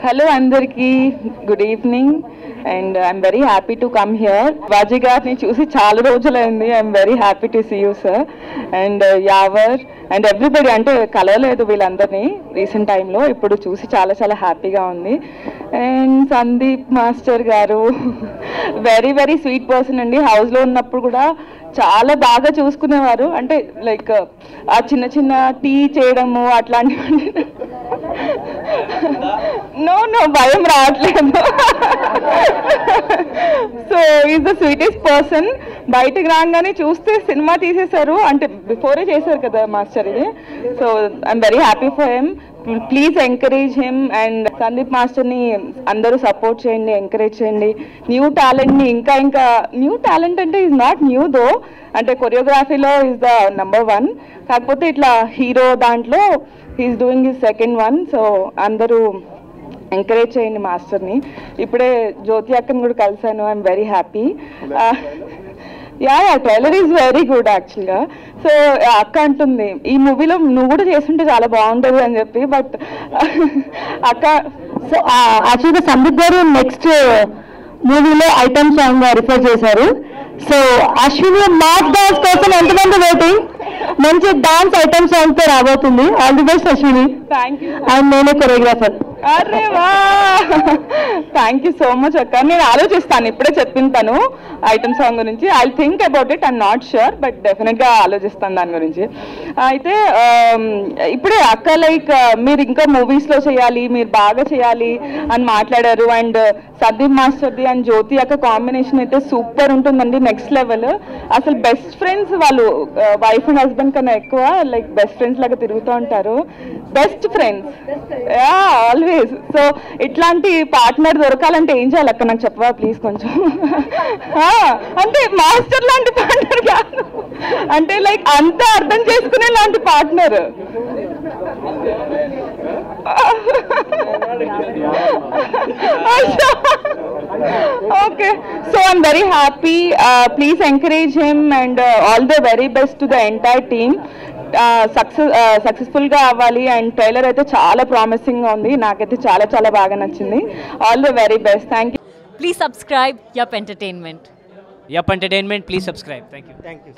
Hello Andarki, good evening and I'm very happy to come here. Vaji garini chusi chaala rojulaindi. I'm very happy to see you sir and Yavar and everybody ante kalaledu veelandarni recent time lo ippudu chusi chaala happy ga undi. And Sandeep master garu very very sweet person andi. House lo unnappudu kuda చాలా బాగా చూసుకునేవారు. అంటే like ఆ చిన్న చిన్న tea చేయడము అట్లాంటివన్నీ. No భయం రావట్లేదు. So is the sweetest person. బయటకు రాగానే చూస్తే సినిమా తీసేశారు, అంటే బిఫోరే చేశారు కదా మాస్టర్ ఇది. So I'm very happy for him. Please encourage him and Sandeep మాస్టర్ని అందరూ సపోర్ట్ చేయండి, ఎంకరేజ్ చేయండి. న్యూ టాలెంట్ని ఇంకా న్యూ టాలెంట్ అంటే ఈజ్ నాట్ న్యూ దో, అంటే కొరియోగ్రఫీలో ఈజ్ ద నంబర్ 1. కాకపోతే ఇట్లా హీరో దాంట్లో he is doing his second one. So అందరూ ఎంకరేజ్ చేయండి మాస్టర్ని. ఇప్పుడే జ్యోతి అక్కని కూడా కలిశాను. I'm very happy. Yeah trailer is very good యాక్చువల్గా. సో అక్క అంటుంది ఈ మూవీలో నువ్వు కూడా చేస్తుంటే చాలా బాగుంటుంది అని చెప్పి. బట్ అక్క సో యాక్చువల్గా సందీప్ గారు నెక్స్ట్ మూవీలో ఐటమ్ సాంగ్ రిఫర్ చేశారు. సో అశ్విని మాస్ డాన్స్ కోసం ఎంతమంది వెయిటింగ్? మంచి డాన్స్ ఐటమ్ సాంగ్ తో రాబోతుంది. All the best Ashwini. Thank you. And నేనే కొరియోగ్రాఫర్. అరే వా, థ్యాంక్ యూ సో మచ్ అక్క. నేను ఆలోచిస్తాను, ఇప్పుడే చెప్పింది తను ఐటమ్ సాంగ్ గురించి. I think about it, I'm not sure, but డెఫినెట్గా ఆలోచిస్తాను దాని గురించి. అయితే ఇప్పుడే అక్క లైక్ మీరు ఇంకా మూవీస్లో చేయాలి, మీరు బాగా చేయాలి అని మాట్లాడారు. అండ్ సందీప్ మాస్టర్ది అండ్ జ్యోతి అక్క కాంబినేషన్ అయితే సూపర్ ఉంటుందండి, నెక్స్ట్ లెవెల్. అసలు బెస్ట్ ఫ్రెండ్స్ వాళ్ళు, వైఫ్ అండ్ హస్బెండ్ కన్నా ఎక్కువ లైక్ బెస్ట్ ఫ్రెండ్స్ లాగా తిరుగుతూ ఉంటారు. Best friends always. సో ఇట్లాంటి పార్ట్నర్ దొరకాలంటే ఏం చేయాలి అక్క, నాకు చెప్పవా ప్లీజ్ కొంచెం? అంటే మాస్టర్ లాంటి పార్ట్నర్ కాదు, అంటే లైక్ అంతా అర్థం చేసుకునే లాంటి partner. Okay, so I'm very happy. Please encourage him and all the very best to the entire team. Successful గా అవ్వాలి. అండ్ ట్రైలర్ అయితే చాలా ప్రామిసింగ్ గా ఉంది, నాకైతే చాలా బాగా నచ్చింది. All the very best. Thank you. Please subscribe Yup Entertainment. Yup Entertainment, please subscribe. Thank you.